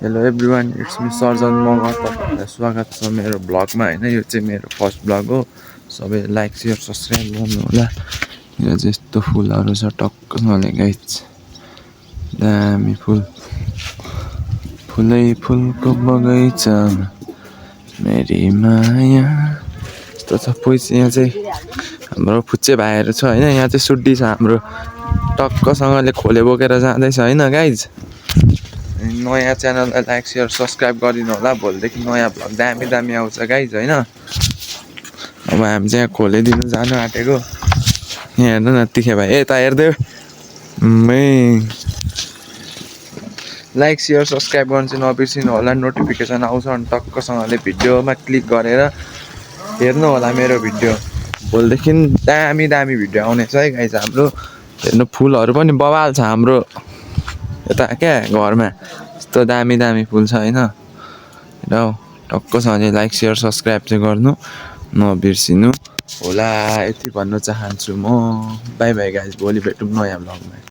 Hello everyone, it's me surgeon Magar. तपाईँहरूलाई स्वागत छ मेरो भ्लगमा होइन। यो चाहिँ मेरो फर्स्ट भ्लग हो। सबै लाइक सेयर सब्सक्राइब गर्नु होला। यो चाहिँ यस्तो फुलहरू छ टक्कसँगले गाइस, दामी फुल। फुलै फुलको बगैँचा मेरी माया यस्तो छ। पैसा यहाँ चाहिँ हाम्रो फुच्चे भाइहरू छ होइन। यहाँ चाहिँ सुड्डी छ हाम्रो, टक्कसँगले खोले बोकेर जाँदैछ होइन गाइज। नयाँ च्यानललाई लाइक सेयर सब्सक्राइब गरिदिनु होला। भोलिदेखि नयाँ भ्लग दामी दामी आउँछ गाइज होइन। अब हामी चाहिँ यहाँ खोलिदिनु जानु आँटेको। यहाँ हेर्नु न तिखे भाइ, यता हेर्दै लाइक सेयर सब्सक्राइब गर्नु चाहिँ नबिर्सिनु होला। नोटिफिकेसन आउँछ अनि टक्कसँगले भिडियोमा क्लिक गरेर हेर्नु होला मेरो भिडियो। भोलिदेखि दामी दामी भिडियो आउनेछ है गाइज हाम्रो। हेर्नु फुलहरू पनि बवाल छ हाम्रो यता क्या घरमा, यस्तो दामी दामी फुल छ होइन। र टक्कसँगले लाइक सेयर सब्सक्राइब चाहिँ गर्नु नबिर्सिनु होला। यति भन्न चाहन्छु म। बाई बाई गाइज, भोलि भेटौँ नयाँ भ्लगमा।